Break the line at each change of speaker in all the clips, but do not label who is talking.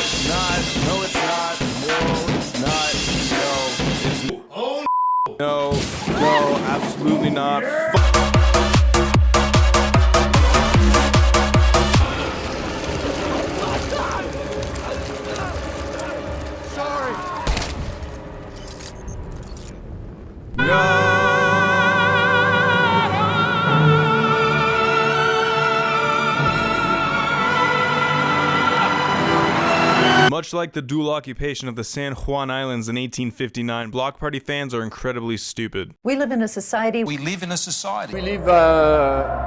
it's not. No, it's not. No, it's not. No, it's not. Oh, no. No, absolutely not. Sorry. No. Much like the dual occupation of the San Juan Islands in 1859, Bloc Party fans are incredibly stupid.
We live in a society.
We live in a society.
We live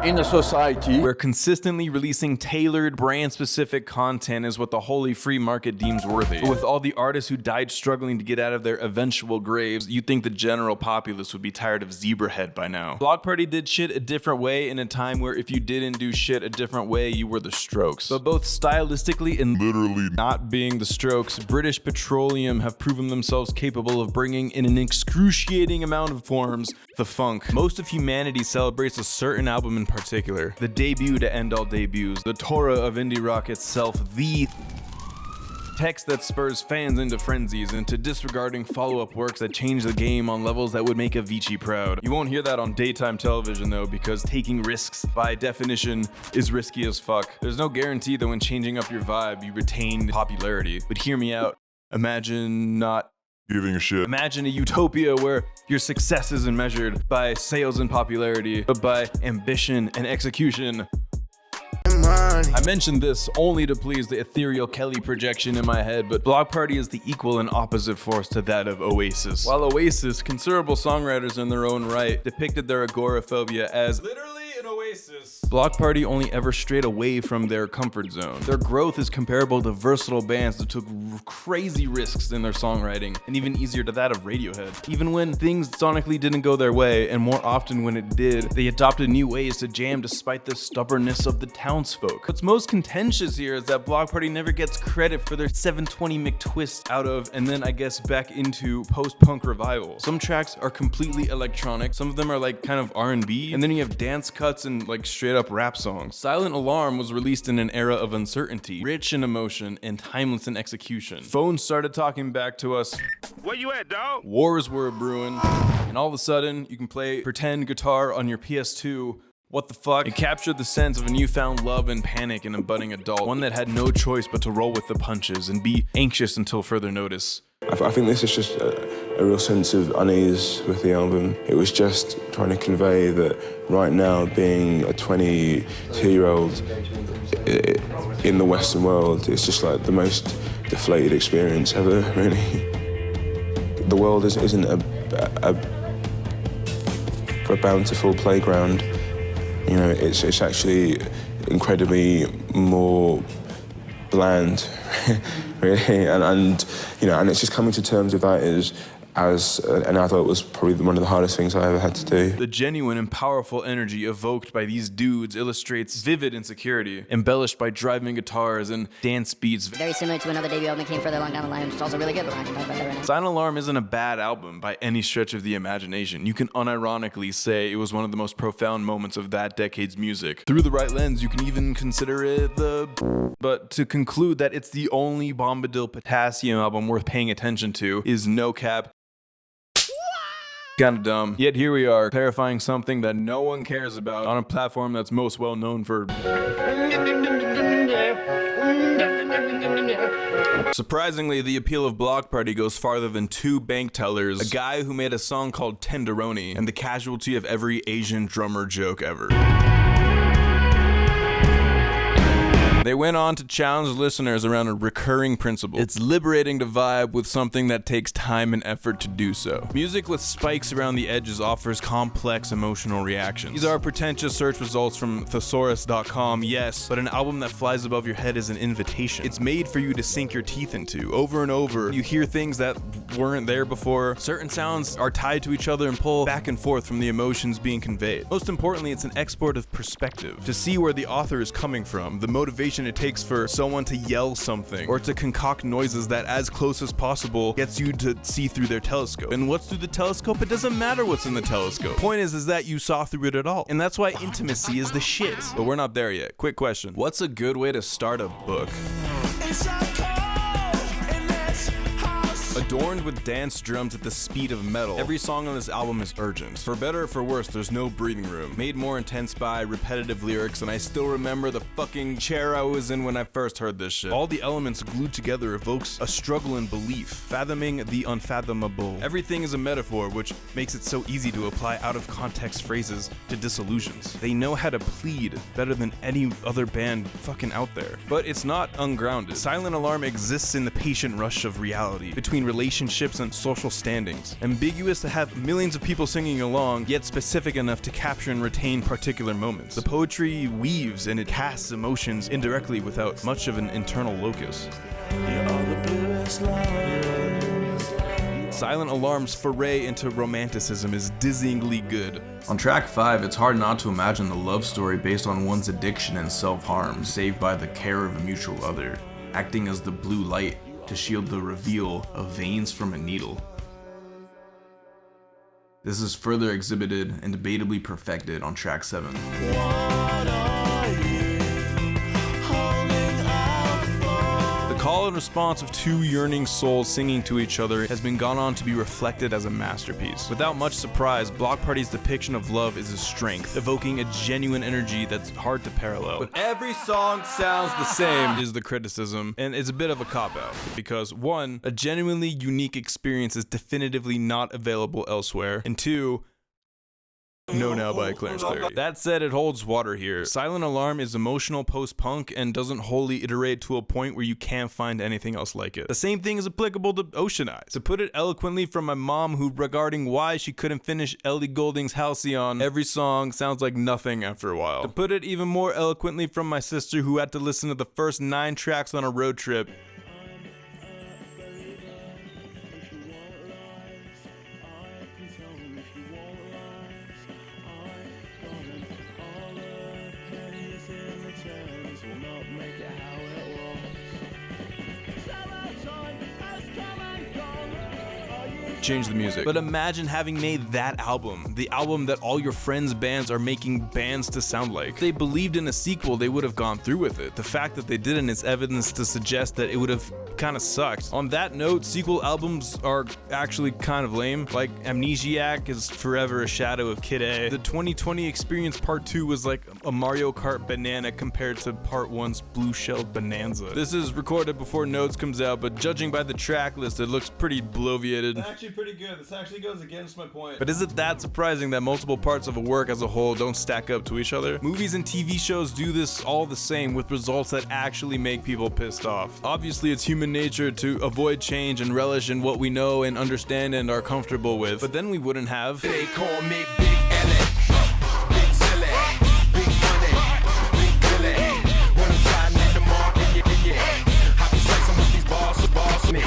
in a society
where consistently releasing tailored, brand-specific content is what the holy free market deems worthy. But with all the artists who died struggling to get out of their eventual graves, you'd think the general populace would be tired of Zebrahead by now. Bloc Party did shit a different way in a time where if you didn't do shit a different way, you were the Strokes. But both stylistically and literally not being the Strokes, British Petroleum have proven themselves capable of bringing in an excruciating amount of forms the funk. Most of humanity celebrates a certain album in particular, the debut to end all debuts, the Torah of indie rock itself, the text that spurs fans into frenzies, into disregarding follow-up works that change the game on levels that would make Avicii proud. You won't hear that on daytime television though, because taking risks by definition is risky as fuck. There's no guarantee that when changing up your vibe you retain popularity. But hear me out. Imagine not giving a shit. Imagine a utopia where your success isn't measured by sales and popularity, but by ambition and execution. I mentioned this only to please the ethereal Kelly projection in my head, but Bloc Party is the equal and opposite force to that of Oasis. While Oasis, considerable songwriters in their own right, depicted their agoraphobia as literally an oasis, Bloc Party only ever strayed away from their comfort zone. Their growth is comparable to versatile bands that took crazy risks in their songwriting, and even easier to that of Radiohead. Even when things sonically didn't go their way, and more often when it did, they adopted new ways to jam despite the stubbornness of the townsfolk. What's most contentious here is that Bloc Party never gets credit for their 720 McTwist out of, and then I guess back into, post-punk revival. Some tracks are completely electronic, some of them are like kind of R&B, and then you have dance cuts and like straight up rap songs. Silent Alarm was released in an era of uncertainty, rich in emotion, and timeless in execution. Phones started talking back to us.
Where you at, dog?
Wars were brewing, and all of a sudden, you can play pretend guitar on your PS2. What the fuck? It captured the sense of a newfound love and panic in a budding adult, one that had no choice but to roll with the punches and be anxious until further notice.
I think this is just a real sense of unease with the album. It was just trying to convey that right now, being a 22-year-old in the Western world, it's just like the most deflated experience ever, really. The world isn't a bountiful playground. You know, it's actually incredibly more bland, really, and you know, and it's just coming to terms with that as an adult was probably one of the hardest things I ever had to do.
The genuine and powerful energy evoked by these dudes illustrates vivid insecurity, embellished by driving guitars and dance beats.
Very similar to another debut album that came further along down the line, which is also really good, but we're not going to talk about that right now.
Silent Alarm isn't a bad album by any stretch of the imagination. You can unironically say it was one of the most profound moments of that decade's music. Through the right lens, you can even consider it but to conclude that it's the only Bombadil Potassium album worth paying attention to is no cap. Kinda dumb. Yet here we are, clarifying something that no one cares about on a platform that's most well known for. Surprisingly, the appeal of Bloc Party goes farther than two bank tellers, a guy who made a song called Tenderoni, and the casualty of every Asian drummer joke ever. They went on to challenge listeners around a recurring principle. It's liberating to vibe with something that takes time and effort to do so. Music with spikes around the edges offers complex emotional reactions. These are pretentious search results from thesaurus.com, yes, but an album that flies above your head is an invitation. It's made for you to sink your teeth into. Over and over, you hear things that weren't there before. Certain sounds are tied to each other and pull back and forth from the emotions being conveyed. Most importantly, it's an export of perspective. To see where the author is coming from, the motivation it takes for someone to yell something or to concoct noises that as close as possible gets you to see through their telescope. And what's through the telescope? It doesn't matter what's in the telescope. Point is that you saw through it at all. And that's why intimacy is the shit. But we're not there yet. Quick question. What's a good way to start a book? Adorned with dance drums at the speed of metal, every song on this album is urgent. For better or for worse, there's no breathing room. Made more intense by repetitive lyrics, and I still remember the fucking chair I was in when I first heard this shit. All the elements glued together evokes a struggle in belief, fathoming the unfathomable. Everything is a metaphor, which makes it so easy to apply out-of-context phrases to disillusions. They know how to plead better than any other band fucking out there. But it's not ungrounded. Silent Alarm exists in the patient rush of reality, between relationships and social standings. Ambiguous to have millions of people singing along, yet specific enough to capture and retain particular moments. The poetry weaves and it casts emotions indirectly without much of an internal locus. Silent Alarm's foray into romanticism is dizzyingly good. On track 5, it's hard not to imagine the love story based on one's addiction and self-harm, saved by the care of a mutual other, acting as the blue light to shield the reveal of veins from a needle. This is further exhibited and debatably perfected on track 7. The call and response of two yearning souls singing to each other has been gone on to be reflected as a masterpiece. Without much surprise, Bloc Party's depiction of love is a strength, evoking a genuine energy that's hard to parallel. But every song sounds the same is the criticism, and it's a bit of a cop-out, because 1, a genuinely unique experience is definitively not available elsewhere, and 2, No Now by Clarence Clarity. That said, it holds water here. Silent Alarm is emotional post-punk and doesn't wholly iterate to a point where you can't find anything else like it. The same thing is applicable to Ocean Eyes. To put it eloquently from my mom, who regarding why she couldn't finish Ellie Goulding's Halcyon, every song sounds like nothing after a while. To put it even more eloquently from my sister, who had to listen to the first 9 tracks on a road trip, change the music. But imagine having made that album, the album that all your friends' bands are making bands to sound like. If they believed in a sequel, they would have gone through with it. The fact that they didn't is evidence to suggest that it would have kind of sucked. On that note, sequel albums are actually kind of lame. Like Amnesiac is forever a shadow of Kid A. The 2020 Experience Part 2 was like a Mario Kart banana compared to Part 1's Blue Shell Bonanza. This is recorded before Notes comes out, but judging by the track list, it looks pretty bloviated. Actually pretty good. This actually goes against my point. But is it that surprising that multiple parts of a work as a whole don't stack up to each other? Movies and TV shows do this all the same, with results that actually make people pissed off. Obviously, it's human nature to avoid change and relish in what we know and understand and are comfortable with, but then we wouldn't have. They call me Big L.A. Big Silly, Big Money, Big Billy. When I'm sliding in the market, I be slicing with these boss me.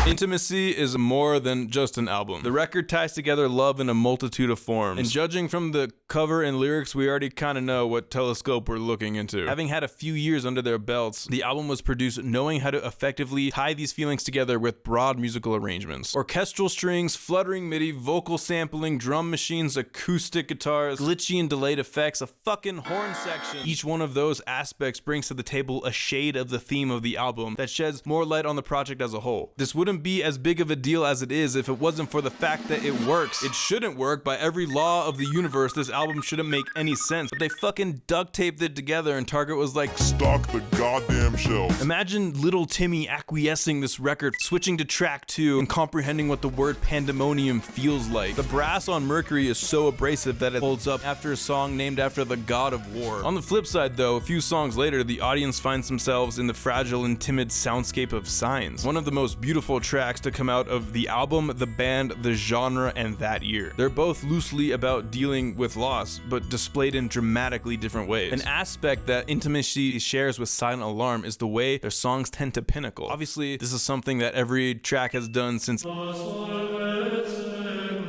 Intimacy is more than just an album. The record ties together love in a multitude of forms. And judging from the cover and lyrics, we already kind of know what telescope we're looking into. Having had a few years under their belts, the album was produced knowing how to effectively tie these feelings together with broad musical arrangements. Orchestral strings, fluttering MIDI, vocal sampling, drum machines, acoustic guitars, glitchy and delayed effects, a fucking horn section. Each one of those aspects brings to the table a shade of the theme of the album that sheds more light on the project as a whole. This wouldn't be as big of a deal as it is if it wasn't for the fact that it works. It shouldn't work by every law of the universe. This album shouldn't make any sense, but they fucking duct taped it together and Target was like, stock the goddamn shelves. Imagine little Timmy acquiescing this record, switching to track 2 and comprehending what the word pandemonium feels like. The brass on Mercury is so abrasive that it holds up after a song named after the god of war. On the flip side though, a few songs later, the audience finds themselves in the fragile and timid soundscape of Signs, one of the most beautiful tracks to come out of the album, the band, the genre, and that year. They're both loosely about dealing with loss, but displayed in dramatically different ways. An aspect that Intimacy shares with Silent Alarm is the way their songs tend to pinnacle. Obviously, this is something that every track has done since,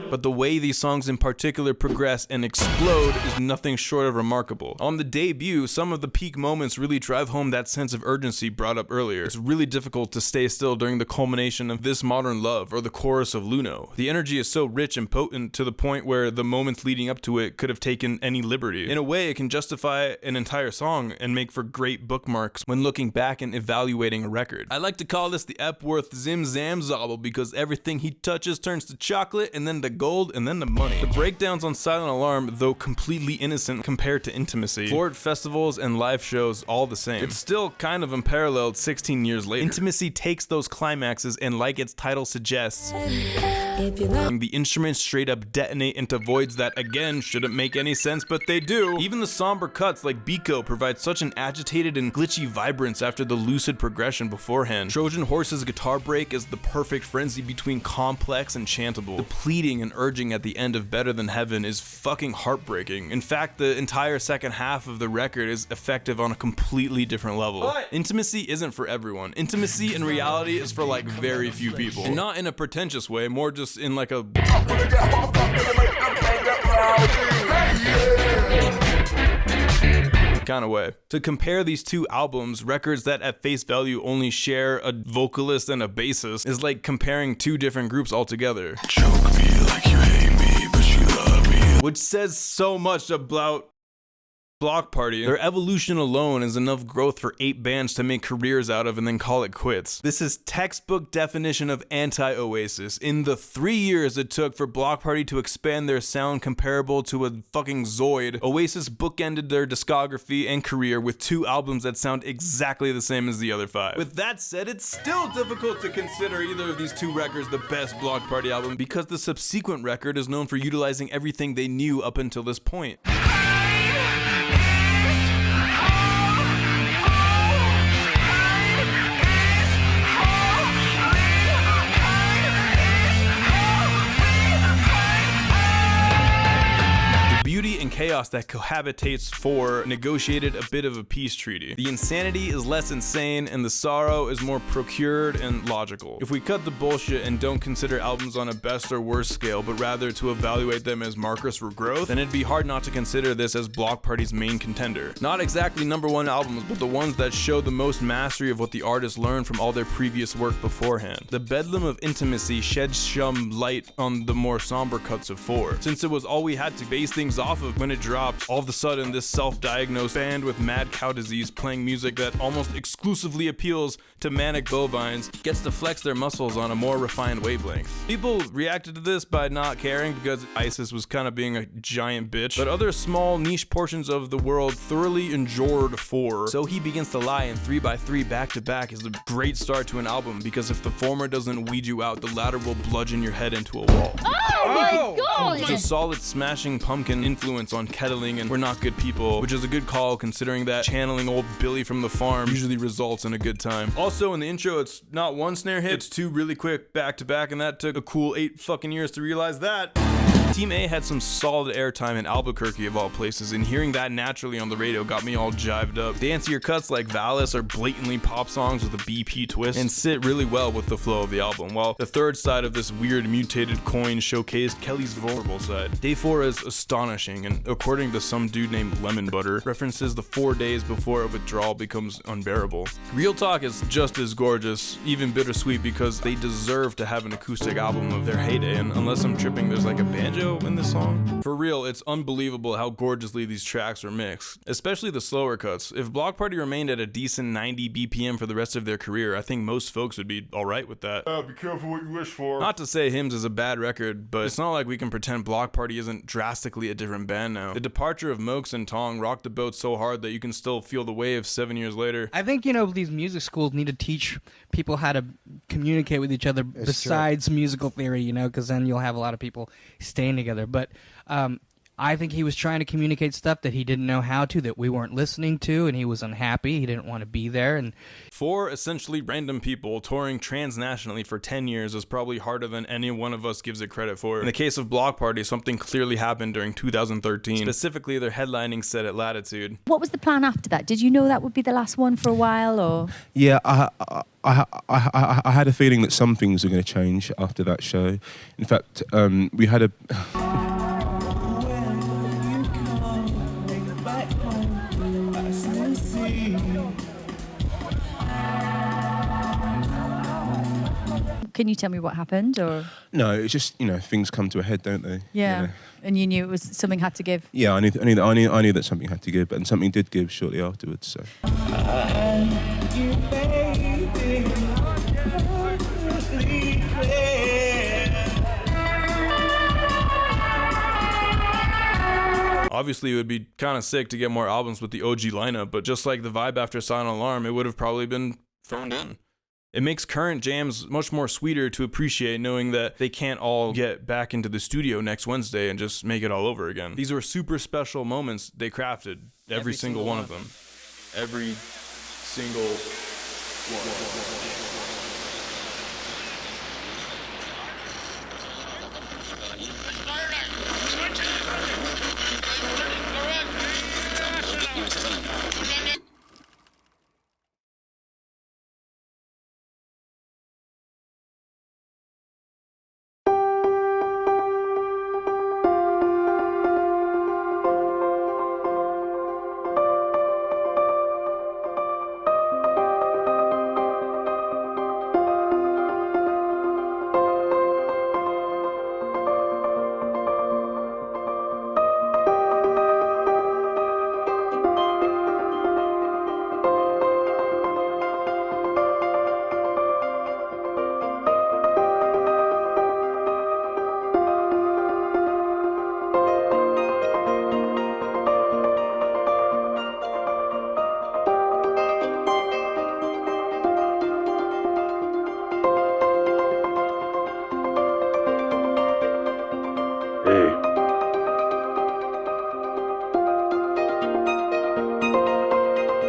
but but the way these songs in particular progress and explode is nothing short of remarkable. On the debut, some of the peak moments really drive home that sense of urgency brought up earlier. It's really difficult to stay still during the culmination of This Modern Love or the chorus of Luno. The energy is so rich and potent to the point where the moments leading up to it could have taken any liberty. In a way, it can justify an entire song and make for great bookmarks when looking back and evaluating a record. I like to call this the Epworth Zim Zam Zobble because everything he touches turns to chocolate and then to gold and then to money. The breakdowns on Silent Alarm, though completely innocent compared to Intimacy, floored festivals and live shows all the same. It's still kind of unparalleled 16 years later. Intimacy takes those climaxes and, like its title suggests, the instruments straight up detonate into voids that, again, shouldn't make any sense, but they do. Even the somber cuts like Biko provide such an agitated and glitchy vibrance after the lucid progression beforehand. Trojan Horse's guitar break is the perfect frenzy between complex and chantable. The pleading and urging at the end of Better Than Heaven is fucking heartbreaking. In fact, the entire second half of the record is effective on a completely different level. Intimacy isn't for everyone. Intimacy in reality is for like very few people. And not in a pretentious way, more just in like a kind of way. To compare these two albums, records that at face value only share a vocalist and a bassist, is like comparing two different groups altogether.
Choke me like you hate me, but you love me.
Which says so much about Bloc Party. Their evolution alone is enough growth for 8 bands to make careers out of and then call it quits. This is textbook definition of anti-Oasis. In the 3 years it took for Bloc Party to expand their sound comparable to a fucking Zoid, Oasis bookended their discography and career with 2 albums that sound exactly the same as the other 5. With that said, it's still difficult to consider either of these 2 records the best Bloc Party album because the subsequent record is known for utilizing everything they knew up until this point. Beauty and chaos that cohabitates 4 negotiated a bit of a peace treaty. The insanity is less insane and the sorrow is more procured and logical. If we cut the bullshit and don't consider albums on a best or worst scale, but rather to evaluate them as markers for growth, then it'd be hard not to consider this as Bloc Party's main contender. Not exactly #1 albums, but the ones that show the most mastery of what the artists learned from all their previous work beforehand. The Bedlam of Intimacy sheds some light on the more somber cuts of 4. Since it was all we had to base things off of when it dropped, all of a sudden this self-diagnosed band with mad cow disease playing music that almost exclusively appeals to manic bovines gets to flex their muscles on a more refined wavelength. People reacted to this by not caring because ISIS was kind of being a giant bitch, but other small niche portions of the world thoroughly enjoyed 4. So He Begins to Lie and 3x3 back to back is a great start to an album because if the former doesn't weed you out, the latter will bludgeon your head into a wall.
Oh my god!
It's a solid Smashing Pumpkin influence on Kettling and We're Not Good People, which is a good call considering that channeling old Billy from the farm usually results in a good time. Also in the intro, it's not 1 snare hit, it's 2 really quick back to back, and that took a cool 8 fucking years to realize that. Team A had some solid airtime in Albuquerque of all places, and hearing that naturally on the radio got me all jived up. Dancier cuts like Valis are blatantly pop songs with a BP twist and sit really well with the flow of the album, while the third side of this weird mutated coin showcased Kelly's vulnerable side. Day 4 is astonishing, and according to some dude named Lemon Butter, references the 4 days before a withdrawal becomes unbearable. Real Talk is just as gorgeous, even bittersweet, because they deserve to have an acoustic album of their heyday, and unless I'm tripping, there's like a banjo in this song. For real, it's unbelievable how gorgeously these tracks are mixed, especially the slower cuts. If Bloc Party remained at a decent 90 BPM for the rest of their career, I think most folks would be alright with that.
Be careful what you wish for.
Not to say Hymns is a bad record, but it's not like we can pretend Bloc Party isn't drastically a different band now. The departure of Mokes and Tong rocked the boat so hard that you can still feel the wave 7 years later.
I think, these music schools need to teach people how to communicate with each other besides musical theory, because then you'll have a lot of people staying together. But I think he was trying to communicate stuff that he didn't know how to, that we weren't listening to, and he was unhappy. He didn't want to be there. And
4 essentially random people touring transnationally for 10 years is probably harder than any one of us gives it credit for. In the case of Bloc Party, something clearly happened during 2013, specifically their headlining set at Latitude.
What was the plan after that? Did you know that would be the last one for a while, or?
Yeah, I had a feeling that some things were going to change after that show. In fact, we had a...
Can you tell me what happened, or?
No, it's just, things come to a head, don't they?
Yeah.
You know?
And you knew it was something had to give.
Yeah, I knew that something had to give, and something did give shortly afterwards. So.
Obviously, it would be kind of sick to get more albums with the OG lineup, but just like the vibe after Silent Alarm, it would have probably been phoned in. It makes current jams much more sweeter to appreciate, knowing that they can't all get back into the studio next Wednesday and just make it all over again. These were super special moments they crafted, every single one of them. Every single one.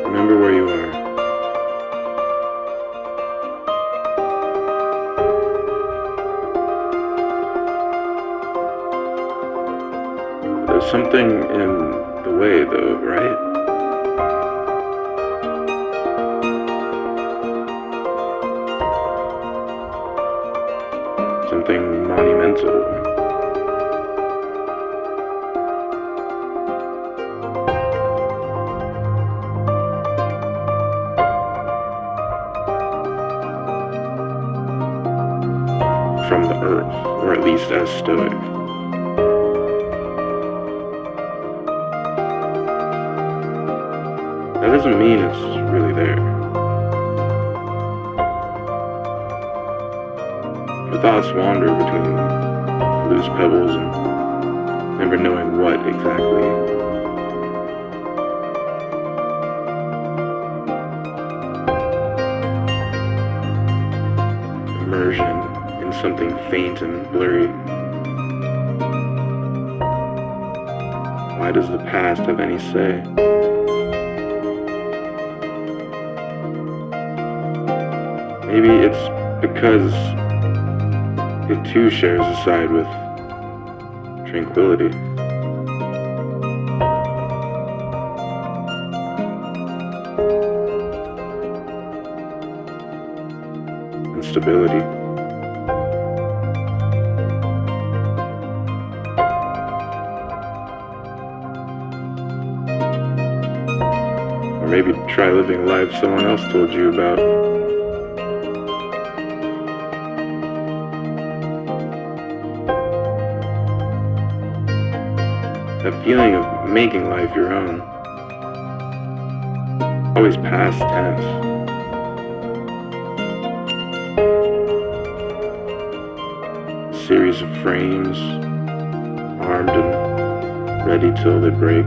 Remember where you are. There's something in the way, though, right? Something monumental. From the earth, or at least as stoic. That doesn't mean it's really there. Your thoughts wander between loose pebbles and never knowing what exactly. Immersion in something faint and blurry. Why does the past have any say? Maybe it's because it too shares a side with tranquility. And stability. Or maybe try living a life someone else told you about. That feeling of making life your own. Always past tense. A series of frames, armed and ready till they break.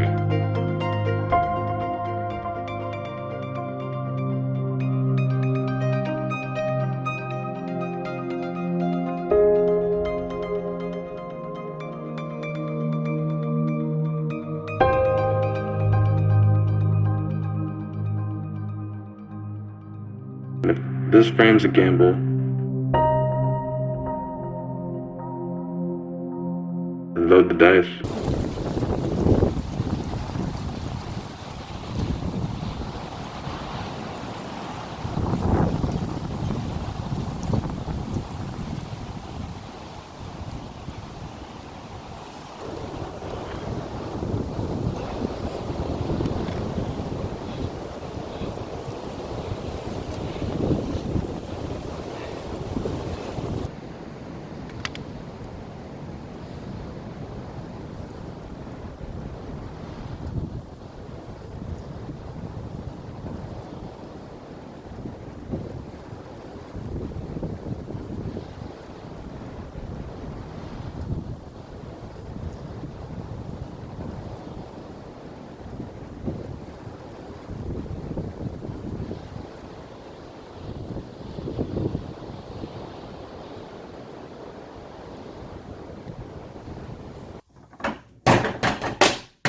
This frame's a gamble. Load the dice.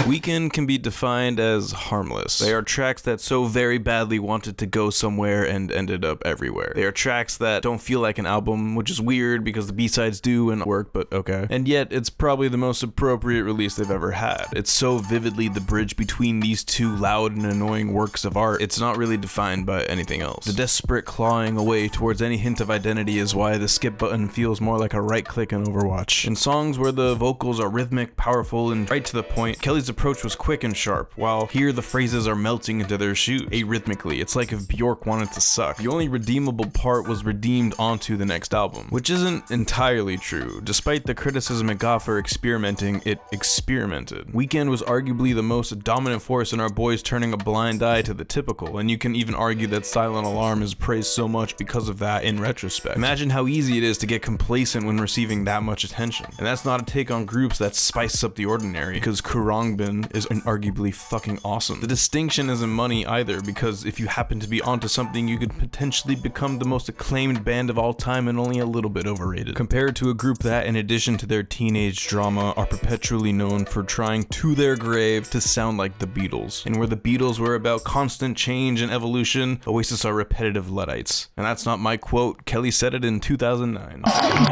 Weekend can be defined as harmless. They are tracks that so very badly wanted to go somewhere and ended up everywhere. They are tracks that don't feel like an album, which is weird because the B-sides do and work, but okay. And yet, it's probably the most appropriate release they've ever had. It's so vividly the bridge between these two loud and annoying works of art, it's not really defined by anything else. The desperate clawing away towards any hint of identity is why the skip button feels more like a right click in Overwatch. In songs where the vocals are rhythmic, powerful, and right to the point, Kelly's approach was quick and sharp, while here the phrases are melting into their shoes, arrhythmically. It's like if Bjork wanted to suck. The only redeemable part was redeemed onto the next album, which isn't entirely true. Despite the criticism it got for experimenting, it experimented. Weekend was arguably the most dominant force in our boys turning a blind eye to the typical, and you can even argue that Silent Alarm is praised so much because of that in retrospect. Imagine how easy it is to get complacent when receiving that much attention. And that's not a take on groups that spice up the ordinary, because Kurangbin is arguably fucking awesome. The distinction isn't money either, because if you happen to be onto something, you could potentially become the most acclaimed band of all time and only a little bit overrated. Compared to a group that, in addition to their teenage drama, are perpetually known for trying to their grave to sound like the Beatles. And where the Beatles were about constant change and evolution, Oasis are repetitive Luddites. And that's not my quote, Kelly said it in 2009.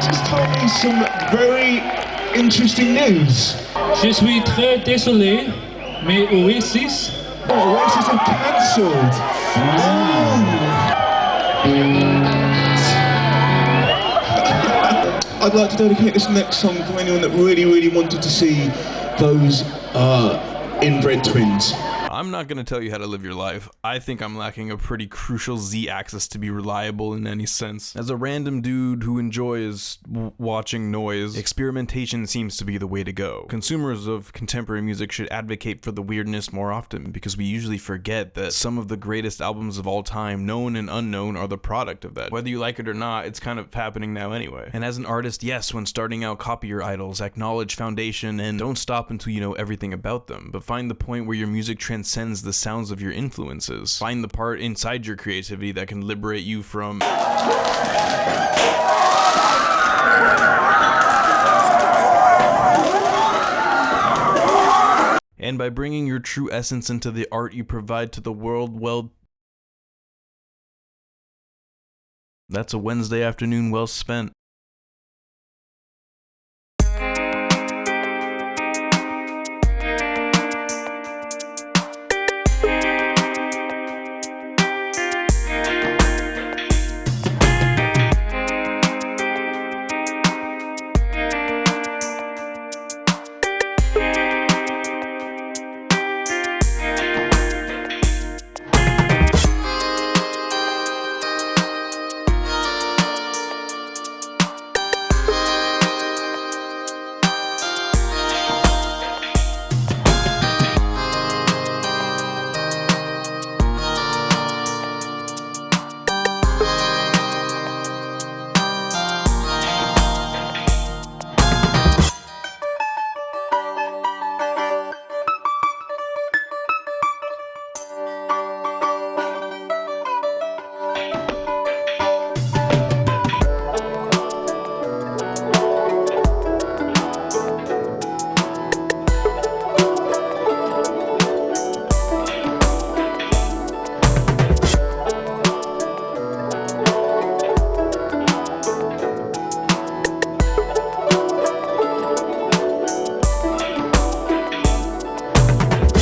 Just told me some very interesting news.
Je suis très désolé, mais Oasis...
Oh, Oasis are cancelled. I'd like to dedicate this next song to anyone that really wanted to see those inbred twins.
I'm not going to tell you how to live your life. I think I'm lacking a pretty crucial Z-axis to be reliable in any sense. As a random dude who enjoys watching noise, experimentation seems to be the way to go. Consumers of contemporary music should advocate for the weirdness more often, because we usually forget that some of the greatest albums of all time, known and unknown, are the product of that. Whether you like it or not, it's kind of happening now anyway. And as an artist, yes, when starting out, copy your idols, acknowledge foundation, and don't stop until you know everything about them, but find the point where your music transcends the sounds of your influences. Find the part inside your creativity that can liberate you from... And by bringing your true essence into the art you provide to the world, well... that's a Wednesday afternoon well spent.